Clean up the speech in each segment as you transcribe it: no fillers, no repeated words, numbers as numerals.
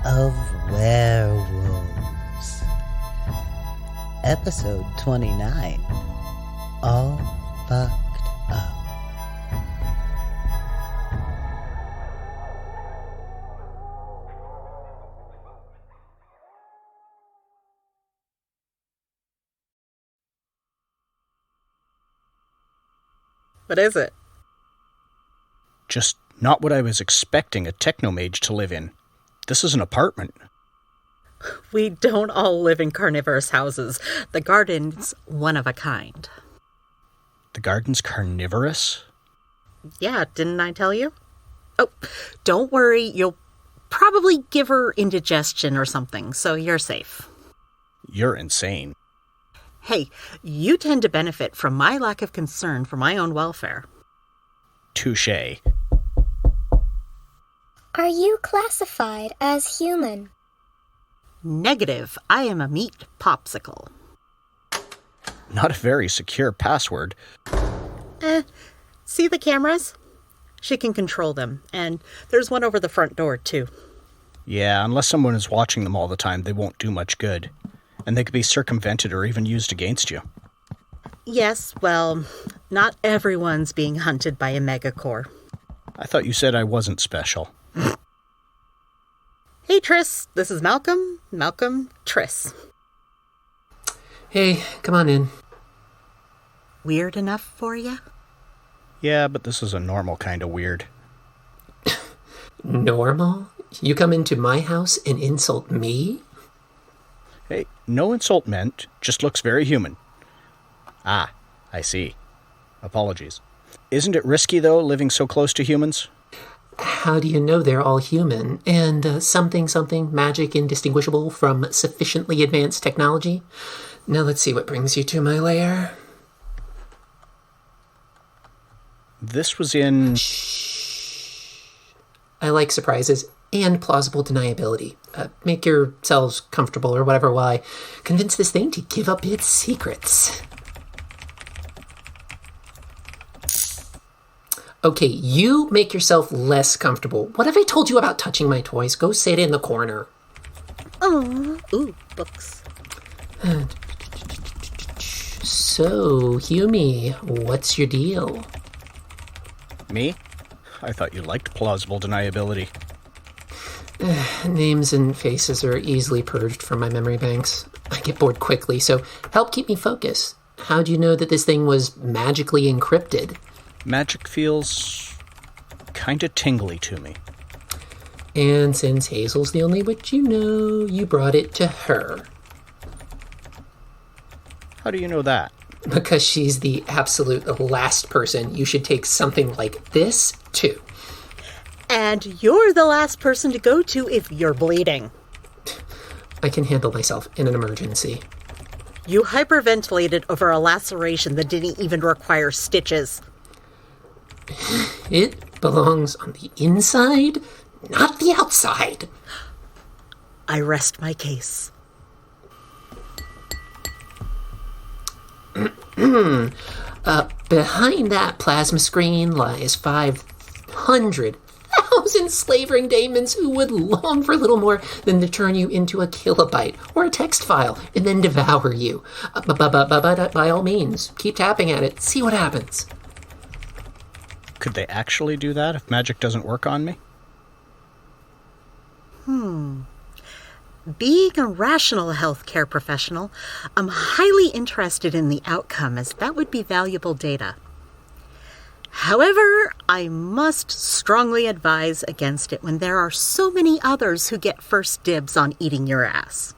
of Werewolves. Episode 29. All fucked up. What is it? Just not what I was expecting a technomage to live in. This is an apartment. We don't all live in carnivorous houses. The garden's one of a kind. The garden's carnivorous? Yeah, didn't I tell you? Oh, don't worry. You'll probably give her indigestion or something, so you're safe. You're insane. Hey, you tend to benefit from my lack of concern for my own welfare. Touché. Are you classified as human? Negative. I am a meat popsicle. Not a very secure password. See the cameras? She can control them, and there's one over the front door, too. Yeah, unless someone is watching them all the time, they won't do much good. And they could be circumvented or even used against you. Yes, well, not everyone's being hunted by a megacore. I thought you said I wasn't special. Hey, Triss, this is Malcolm. Malcolm, Triss. Hey, come on in. Weird enough for you? Yeah, but this is a normal kind of weird. Normal? You come into my house and insult me? Hey, no insult meant, just looks very human. Ah, I see. Apologies. Isn't it risky, though, living so close to humans? How do you know they're all human? And something magic indistinguishable from sufficiently advanced technology? Now let's see what brings you to my lair. This was in... Shh. I like surprises and plausible deniability. Make yourselves comfortable or whatever while I convince this thing to give up its secrets. Okay, you make yourself less comfortable. What have I told you about touching my toys? Go sit in the corner. Oh, ooh, books. So, Humi, what's your deal? Me? I thought you liked plausible deniability. Names and faces are easily purged from my memory banks. I get bored quickly, so help keep me focused. How do you know that this thing was magically encrypted? Magic feels kinda tingly to me. And since Hazel's the only witch you know, you brought it to her. How do you know that? Because she's the absolute last person you should take something like this to. And you're the last person to go to if you're bleeding. I can handle myself in an emergency. You hyperventilated over a laceration that didn't even require stitches. It belongs on the inside, not the outside. I rest my case. Behind that plasma screen lies 500,000 slave-ring daemons who would long for little more than to turn you into a kilobyte or a text file and then devour you. But by all means, keep tapping at it. See what happens. Could they actually do that if magic doesn't work on me? Being a rational healthcare professional, I'm highly interested in the outcome, as that would be valuable data. However, I must strongly advise against it when there are so many others who get first dibs on eating your ass.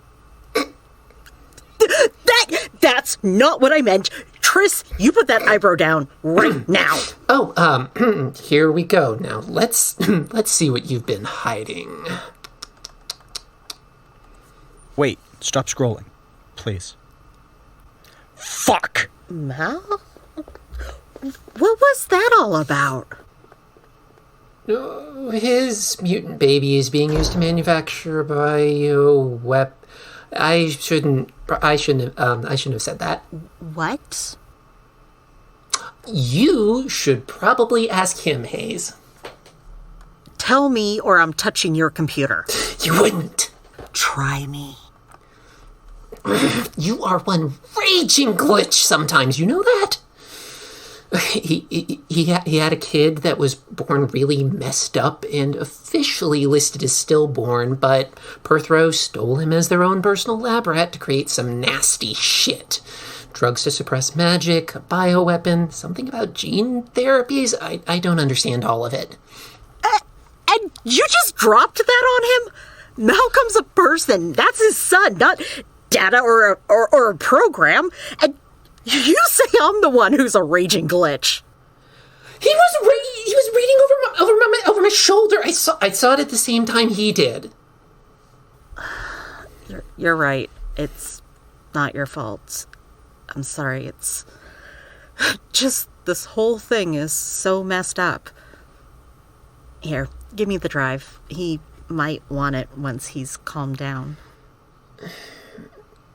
That's not what I meant. Triss, you put that eyebrow down right now. Oh, here we go. Now, let's see what you've been hiding. Wait, stop scrolling. Please. Fuck! Mal? What was that all about? Oh, his mutant baby is being used to manufacture bio-weapons. I shouldn't have said that. What? You should probably ask him, Hayes. Tell me or I'm touching your computer. You wouldn't. Try me. You are one raging glitch sometimes, you know that? He had a kid that was born really messed up and officially listed as stillborn, but Perthrow stole him as their own personal lab rat to create some nasty shit. Drugs to suppress magic, a bioweapon, something about gene therapies. I don't understand all of it. And you just dropped that on him? Malcolm's a person. That's his son, not data or a program. And you say I'm the one who's a raging glitch. He was reading over my shoulder. I saw it at the same time he did. You're right. It's not your fault. I'm sorry. It's just this whole thing is so messed up. Here, give me the drive. He might want it once he's calmed down.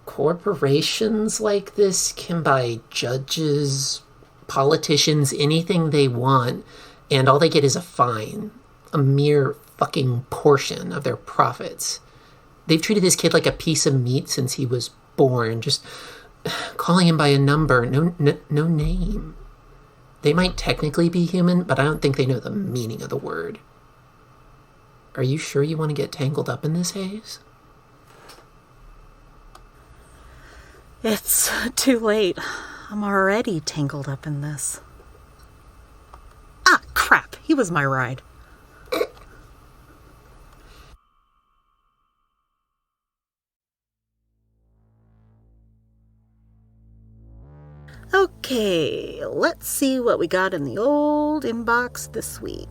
Corporations like this can buy judges, politicians, anything they want, and all they get is a fine. A mere fucking portion of their profits. They've treated this kid like a piece of meat since he was born, just calling him by a number, no name. They might technically be human, but I don't think they know the meaning of the word. Are you sure you want to get tangled up in this, Haze? It's too late. I'm already tangled up in this. Ah, crap. He was my ride. Okay, let's see what we got in the old inbox this week.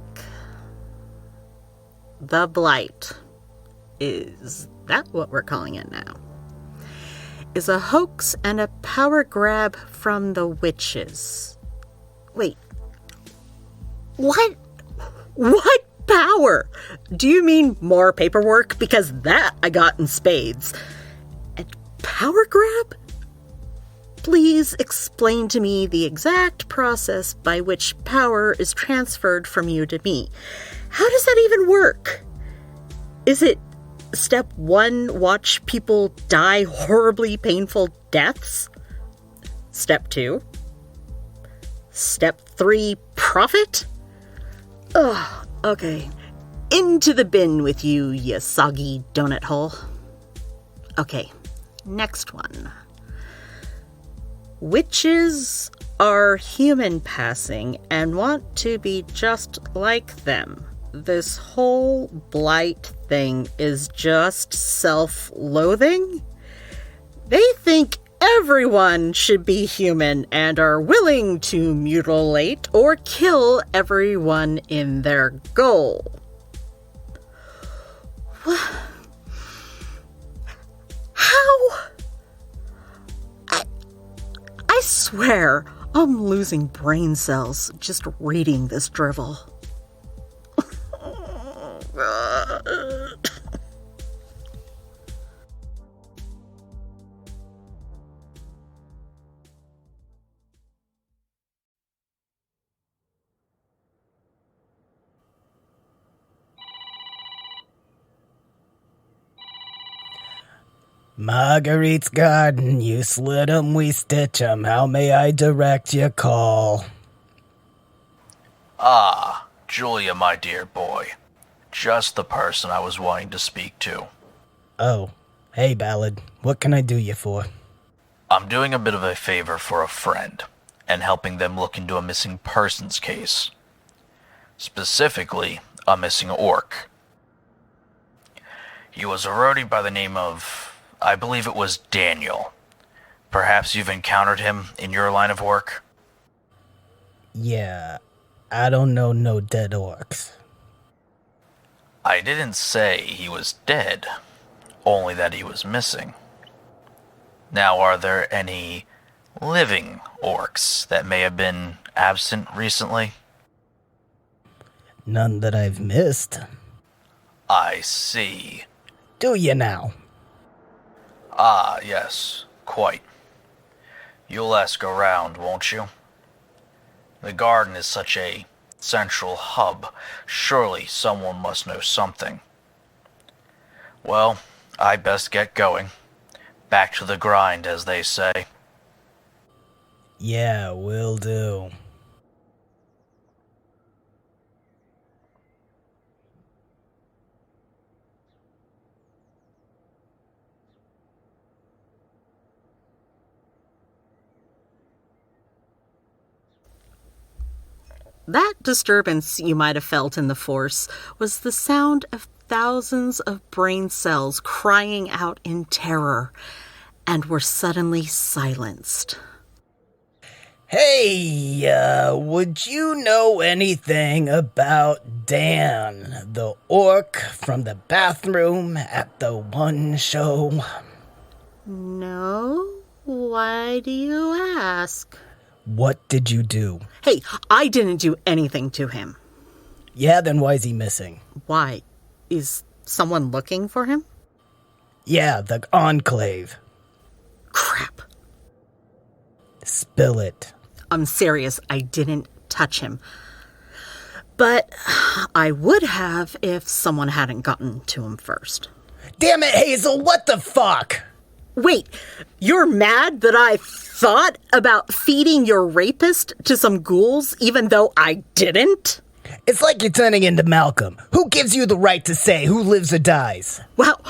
The Blight. Is that what we're calling it now? Is a hoax and a power grab from the witches. Wait. What? What power? Do you mean more paperwork? Because that I got in spades. And power grab? Please explain to me the exact process by which power is transferred from you to me. How does that even work? Is it step 1, watch people die horribly painful deaths? Step 2? Step 3, profit? Ugh, okay. Into the bin with you, you soggy donut hole. Okay, next one. Witches are human passing and want to be just like them. This whole blight thing is just self-loathing? They think everyone should be human and are willing to mutilate or kill everyone in their goal. How? I swear, I'm losing brain cells just reading this drivel. Marguerite's garden, you slit 'em, we stitch 'em. How may I direct your call? Ah, Julia, my dear boy. Just the person I was wanting to speak to. Oh, hey Ballard, what can I do you for? I'm doing a bit of a favor for a friend, and helping them look into a missing persons case. Specifically, a missing orc. He was a roadie by the name of, I believe it was Daniel. Perhaps you've encountered him in your line of work? Yeah, I don't know no dead orcs. I didn't say he was dead, only that he was missing. Now, are there any living orcs that may have been absent recently? None that I've missed. I see. Do you now? Ah, yes, quite. You'll ask around, won't you? The garden is such a central hub. Surely someone must know something. Well, I best get going. Back to the grind, as they say. Yeah, will do. That disturbance you might have felt in the Force was the sound of thousands of brain cells crying out in terror and were suddenly silenced. Hey, would you know anything about Dan, the orc from the bathroom at the one show? No? Why do you ask? What did you do? Hey, I didn't do anything to him. Yeah, then why is he missing? Why? Is someone looking for him? Yeah, the Enclave. Crap. Spill it. I'm serious, I didn't touch him. But I would have if someone hadn't gotten to him first. Damn it, Hazel, what the fuck? Wait, you're mad that I thought about feeding your rapist to some ghouls even though I didn't? It's like you're turning into Malcolm. Who gives you the right to say who lives or dies? Well,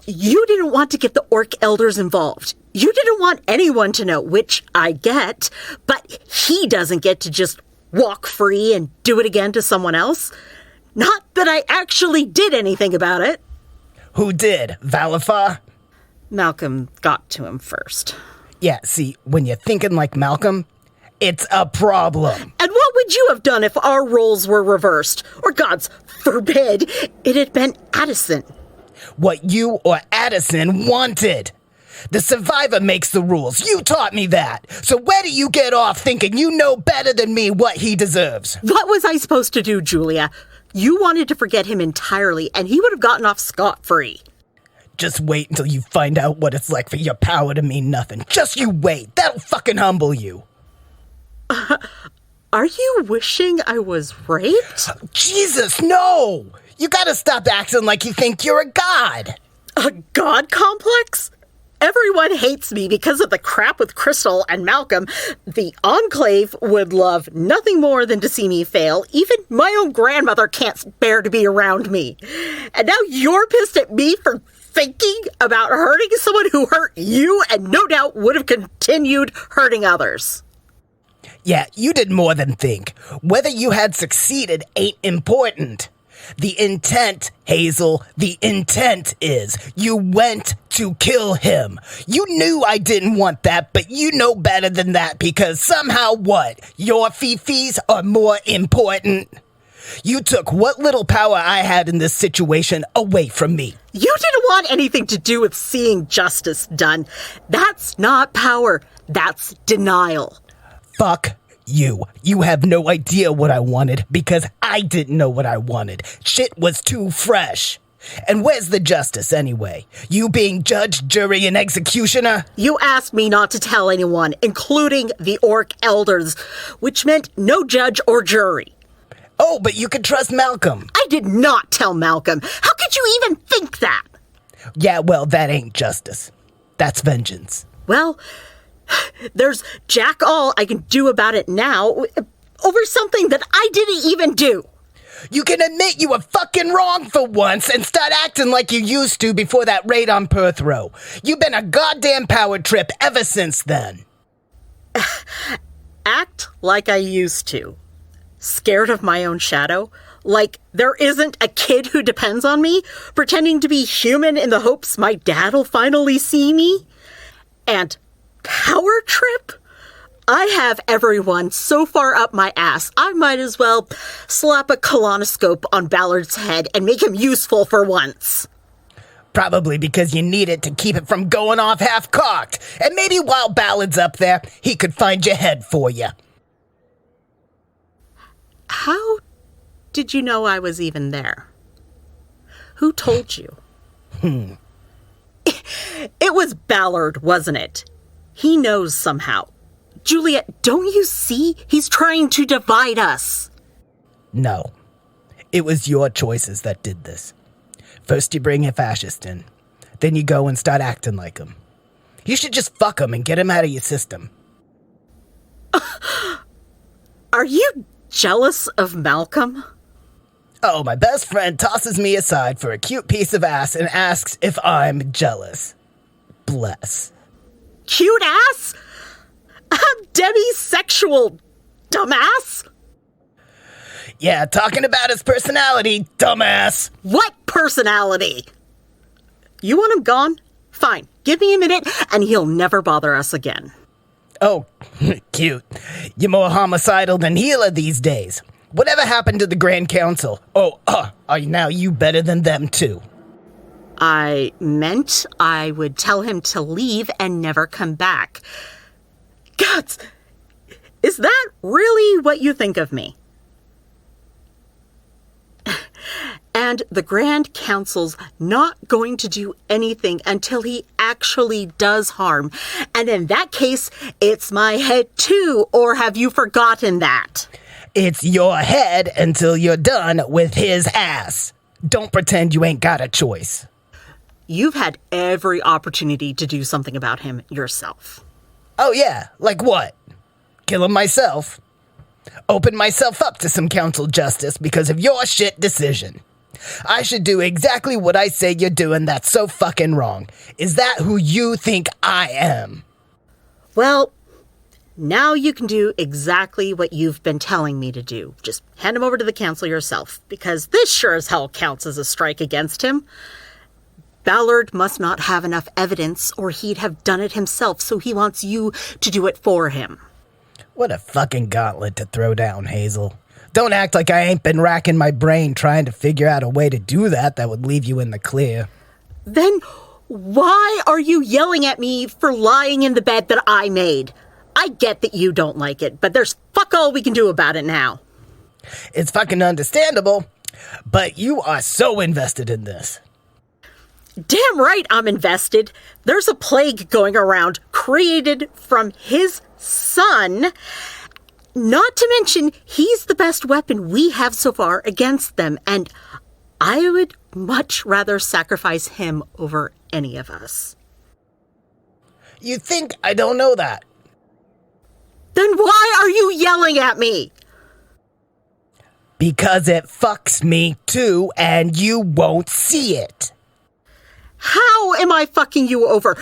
you didn't want to get the orc elders involved. You didn't want anyone to know, which I get, but he doesn't get to just walk free and do it again to someone else. Not that I actually did anything about it. Who did? Valifar? Malcolm got to him first. Yeah, see, when you're thinking like Malcolm, it's a problem. And what would you have done if our roles were reversed? Or, gods forbid, it had been Addison. What you or Addison wanted. The survivor makes the rules. You taught me that. So where do you get off thinking you know better than me what he deserves? What was I supposed to do, Julia? You wanted to forget him entirely, and he would have gotten off scot-free. Just wait until you find out what it's like for your power to mean nothing. Just you wait. That'll fucking humble you. Are you wishing I was raped? Jesus, no! You gotta stop acting like you think you're a god. A god complex? Everyone hates me because of the crap with Crystal and Malcolm. The Enclave would love nothing more than to see me fail. Even my own grandmother can't bear to be around me. And now you're pissed at me for thinking about hurting someone who hurt you and no doubt would have continued hurting others. Yeah, you did more than think. Whether you had succeeded ain't important. The intent, Hazel, the intent is you went to kill him. You knew I didn't want that, but you know better than that because somehow what? Your fifis are more important? You took what little power I had in this situation away from me. You didn't want anything to do with seeing justice done. That's not power. That's denial. Fuck you. You have no idea what I wanted because I didn't know what I wanted. Shit was too fresh. And where's the justice anyway? You being judge, jury, and executioner? You asked me not to tell anyone, including the orc elders, which meant no judge or jury. Oh, but you could trust Malcolm. I did not tell Malcolm. How could you even think that? Yeah, well, that ain't justice. That's vengeance. Well, there's jack all I can do about it now over something that I didn't even do. You can admit you were fucking wrong for once and start acting like you used to before that raid on Perth Row. You've been a goddamn power trip ever since then. Act like I used to. Scared of my own shadow? Like there isn't a kid who depends on me? Pretending to be human in the hopes my dad'll finally see me? And power trip? I have everyone so far up my ass, I might as well slap a colonoscope on Ballard's head and make him useful for once. Probably because you need it to keep it from going off half-cocked. And maybe while Ballard's up there, he could find your head for you. How did you know I was even there? Who told you? It was Ballard, wasn't it? He knows somehow. Juliet, don't you see? He's trying to divide us. No. It was your choices that did this. First you bring a fascist in. Then you go and start acting like him. You should just fuck him and get him out of your system. Are you jealous of Malcolm? Oh, my best friend tosses me aside for a cute piece of ass and asks if I'm jealous. Bless. Cute ass? Demisexual dumbass? Yeah, talking about his personality, dumbass. What personality? You want him gone? Fine. Give me a minute and he'll never bother us again. Oh, cute. You're more homicidal than healer these days. Whatever happened to the Grand Council? Are now you better than them too? I meant I would tell him to leave and never come back. Gods, is that really what you think of me? And the Grand Council's not going to do anything until he actually does harm. And in that case, it's my head too, or have you forgotten that? It's your head until you're done with his ass. Don't pretend you ain't got a choice. You've had every opportunity to do something about him yourself. Oh yeah, like what? Kill him myself. Open myself up to some council justice because of your shit decision. I should do exactly what I say you're doing that's so fucking wrong. Is that who you think I am? Well, now you can do exactly what you've been telling me to do. Just hand him over to the council yourself, because this sure as hell counts as a strike against him. Ballard must not have enough evidence or he'd have done it himself, so he wants you to do it for him. What a fucking gauntlet to throw down, Hazel. Don't act like I ain't been racking my brain trying to figure out a way to do that would leave you in the clear. Then why are you yelling at me for lying in the bed that I made? I get that you don't like it, but there's fuck all we can do about it now. It's fucking understandable, but you are so invested in this. Damn right I'm invested. There's a plague going around created from his son. Not to mention, he's the best weapon we have so far against them, and I would much rather sacrifice him over any of us. You think I don't know that? Then why are you yelling at me? Because it fucks me too, and you won't see it. How am I fucking you over?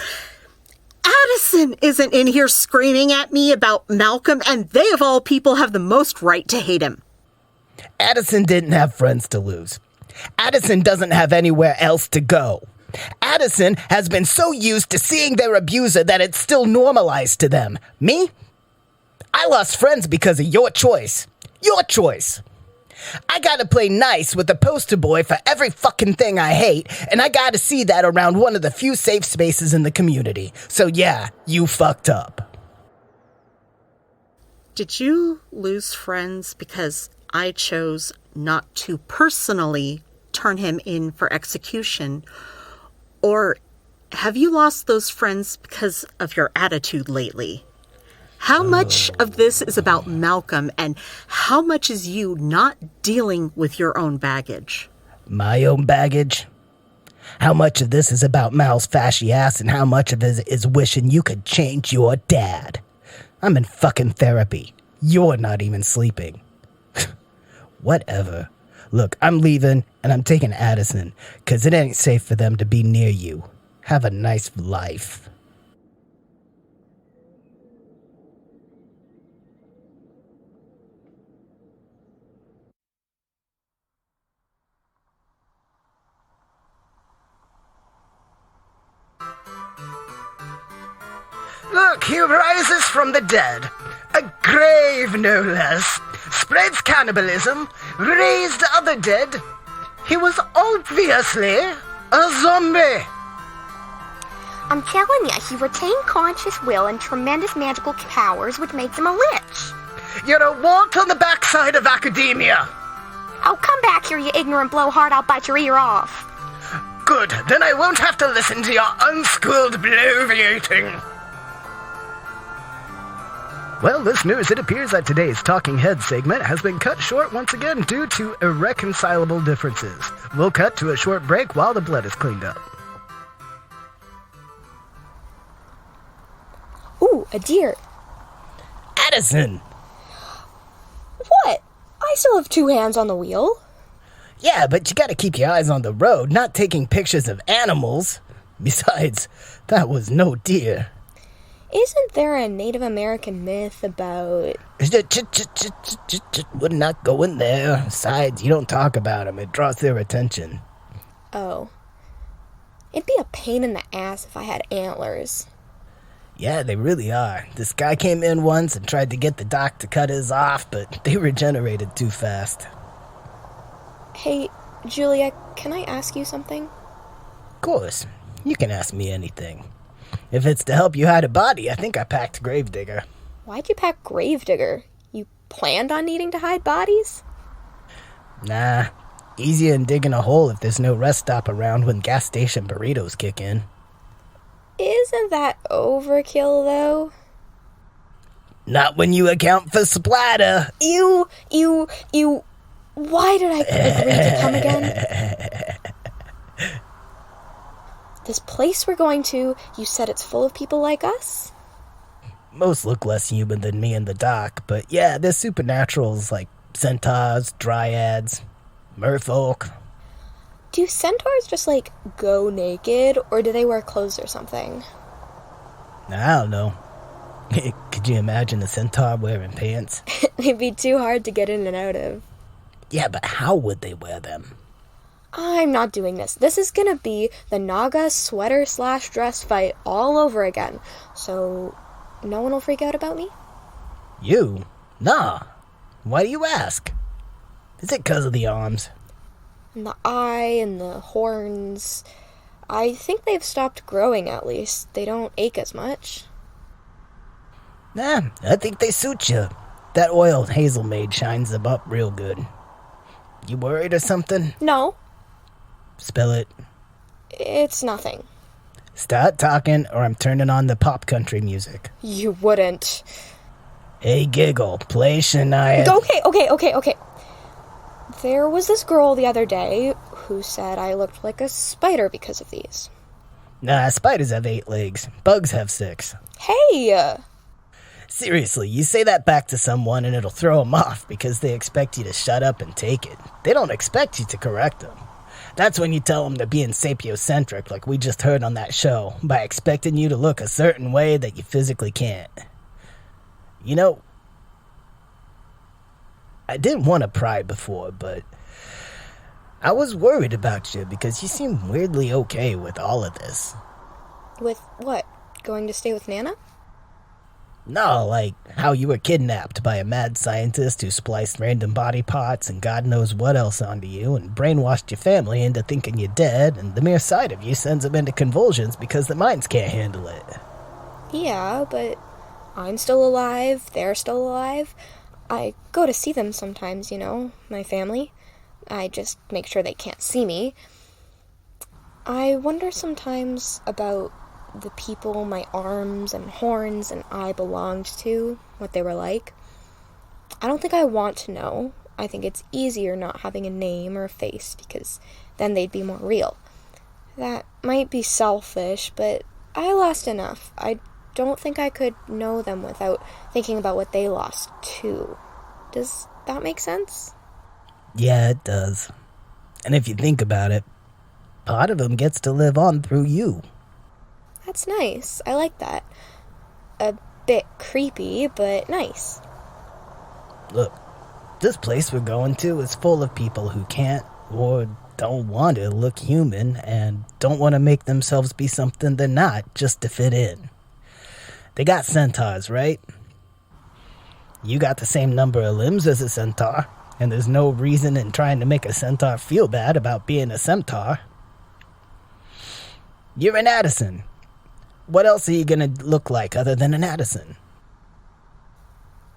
Addison isn't in here screaming at me about Malcolm, and they of all people have the most right to hate him. Addison didn't have friends to lose. Addison doesn't have anywhere else to go. Addison has been so used to seeing their abuser that it's still normalized to them. Me? I lost friends because of your choice. Your choice. I gotta play nice with the poster boy for every fucking thing I hate, and I gotta see that around one of the few safe spaces in the community. So yeah, you fucked up. Did you lose friends because I chose not to personally turn him in for execution? Or have you lost those friends because of your attitude lately? How much of this is about Malcolm, and how much is you not dealing with your own baggage? My own baggage? How much of this is about Mal's fashy ass, and how much of it is wishing you could change your dad? I'm in fucking therapy. You're not even sleeping. Whatever. Look, I'm leaving, and I'm taking Addison, 'cause it ain't safe for them to be near you. Have a nice life. Look, he rises from the dead. A grave, no less. Spreads cannibalism. Raised other dead. He was obviously a zombie. I'm telling you, he retained conscious will and tremendous magical powers, which makes him a lich. You're a wart on the backside of academia. Oh, come back here, you ignorant blowhard. I'll bite your ear off. Good, then I won't have to listen to your unschooled bloviating. Well, listeners, it appears that today's Talking Head segment has been cut short once again due to irreconcilable differences. We'll cut to a short break while the blood is cleaned up. Ooh, a deer. Addison! What? I still have 2 hands on the wheel. Yeah, but you gotta keep your eyes on the road, not taking pictures of animals. Besides, that was no deer. Isn't there a Native American myth about... Would not go in there. Besides, you don't talk about them. It draws their attention. Oh. It'd be a pain in the ass if I had antlers. Yeah, they really are. This guy came in once and tried to get the doc to cut his off, but they regenerated too fast. Hey, Julia, can I ask you something? Of course. You can ask me anything. If it's to help you hide a body, I think I packed Gravedigger. Why'd you pack Gravedigger? You planned on needing to hide bodies? Nah. Easier than digging a hole if there's no rest stop around when gas station burritos kick in. Isn't that overkill, though? Not when you account for splatter. Why did I agree to come again? This place we're going to, you said it's full of people like us? Most look less human than me and the doc, but yeah, there's supernaturals like centaurs, dryads, merfolk. Do centaurs just, like, go naked, or do they wear clothes or something? I don't know. Could you imagine a centaur wearing pants? They'd be too hard to get in and out of. Yeah, but how would they wear them? I'm not doing this. This is gonna be the Naga sweater/dress fight all over again. So, no one will freak out about me? You? Nah. Why do you ask? Is it 'cause of the arms? And the eye and the horns. I think they've stopped growing, at least. They don't ache as much. Nah, I think they suit you. That oil Hazel made shines them up real good. You worried or something? No, Spill it. it's nothing. Start talking or I'm turning on the pop country music. You wouldn't. Hey, Giggle, play Shania. Okay. There was this girl the other day who said I looked like a spider because of these. Nah, spiders have 8 legs. Bugs have 6. Hey! Seriously, you say that back to someone and it'll throw them off because they expect you to shut up and take it. They don't expect you to correct them. That's when you tell them they're being sapiocentric like we just heard on that show by expecting you to look a certain way that you physically can't. You know, I didn't want to pry before, but I was worried about you because you seem weirdly okay with all of this. With what? Going to stay with Nana? No, like how you were kidnapped by a mad scientist who spliced random body parts and God knows what else onto you and brainwashed your family into thinking you're dead, and the mere sight of you sends them into convulsions because the minds can't handle it. Yeah, but I'm still alive, they're still alive. I go to see them sometimes, my family. I just make sure they can't see me. I wonder sometimes about the people my arms and horns and eye belonged to, what they were like. I don't think I want to know. I think it's easier not having a name or a face because then they'd be more real. That might be selfish, but I lost enough. I don't think I could know them without thinking about what they lost too. Does that make sense? Yeah, it does. And if you think about it, part of them gets to live on through you. That's nice. I like that. A bit creepy, but nice. Look, this place we're going to is full of people who can't or don't want to look human and don't want to make themselves be something they're not just to fit in. They got centaurs, right? You got the same number of limbs as a centaur, and there's no reason in trying to make a centaur feel bad about being a centaur. You're an Addison. What else are you gonna look like other than an Addison?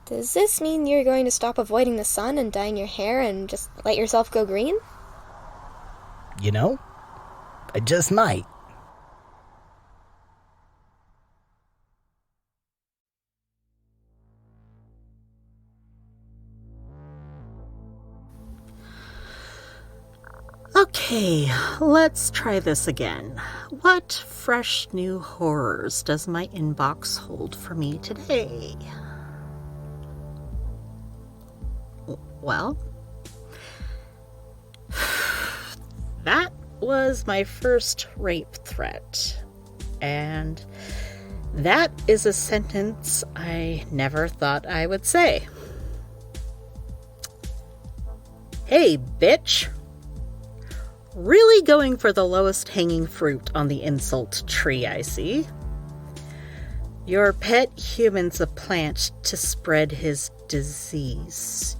Does this mean you're going to stop avoiding the sun and dyeing your hair and just let yourself go green? You know, I just might. Okay, let's try this again. What fresh new horrors does my inbox hold for me today? Well, that was my first rape threat. And that is a sentence I never thought I would say. Hey, bitch! Really going for the lowest hanging fruit on the insult tree, I see. Your pet human's a plant to spread his disease.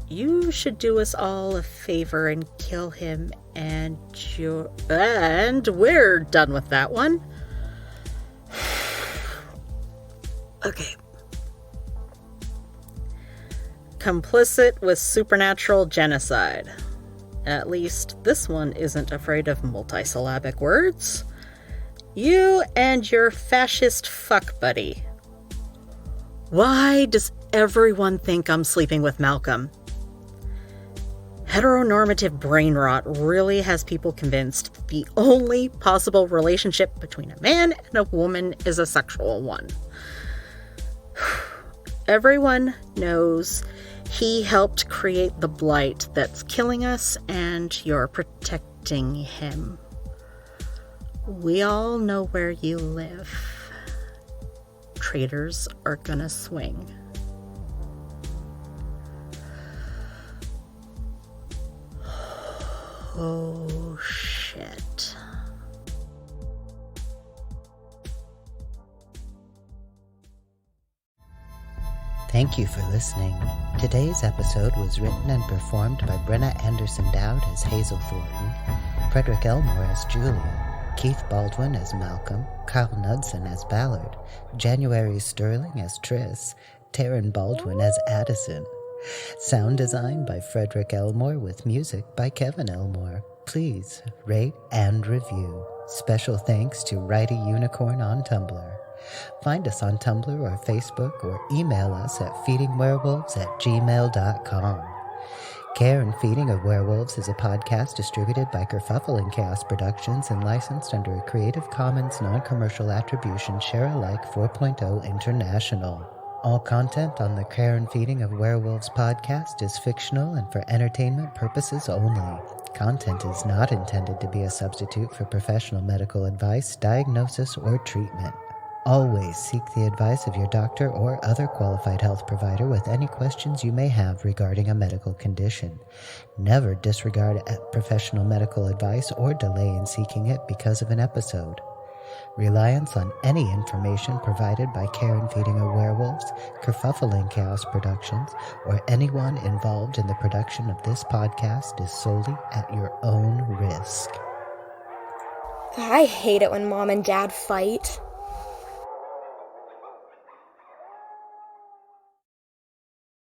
You should do us all a favor and kill him, and we're done with that one. Okay. Complicit with supernatural genocide. At least this one isn't afraid of multisyllabic words. You and your fascist fuck buddy. Why does everyone think I'm sleeping with Malcolm? Heteronormative brain rot really has people convinced that the only possible relationship between a man and a woman is a sexual one. Everyone knows he helped create the blight that's killing us, and you're protecting him. We all know where you live. Traitors are gonna swing. Oh, shit. Thank you for listening. Today's episode was written and performed by Brenna Anderson-Dowd as Hazel Thornton, Frederick Elmore as Julia, Keith Baldwin as Malcolm, Carl Knudson as Ballard, January Sterling as Triss, Taryn Baldwin as Addison. Sound design by Frederick Elmore with music by Kevin Elmore. Please rate and review. Special thanks to Write a Unicorn on Tumblr. Find us on Tumblr or Facebook, or email us at feedingwerewolves@gmail.com. Care and Feeding of Werewolves is a podcast distributed by Kerfuffle and Chaos Productions and licensed under a Creative Commons non-commercial attribution share-alike 4.0 international. All content on the Care and Feeding of Werewolves podcast is fictional and for entertainment purposes only. Content is not intended to be a substitute for professional medical advice, diagnosis, or treatment. Always seek the advice of your doctor or other qualified health provider with any questions you may have regarding a medical condition. Never disregard professional medical advice or delay in seeking it because of an episode. Reliance on any information provided by Care and Feeding of Werewolves, Kerfuffle and Chaos Productions, or anyone involved in the production of this podcast is solely at your own risk. I hate it when Mom and Dad fight.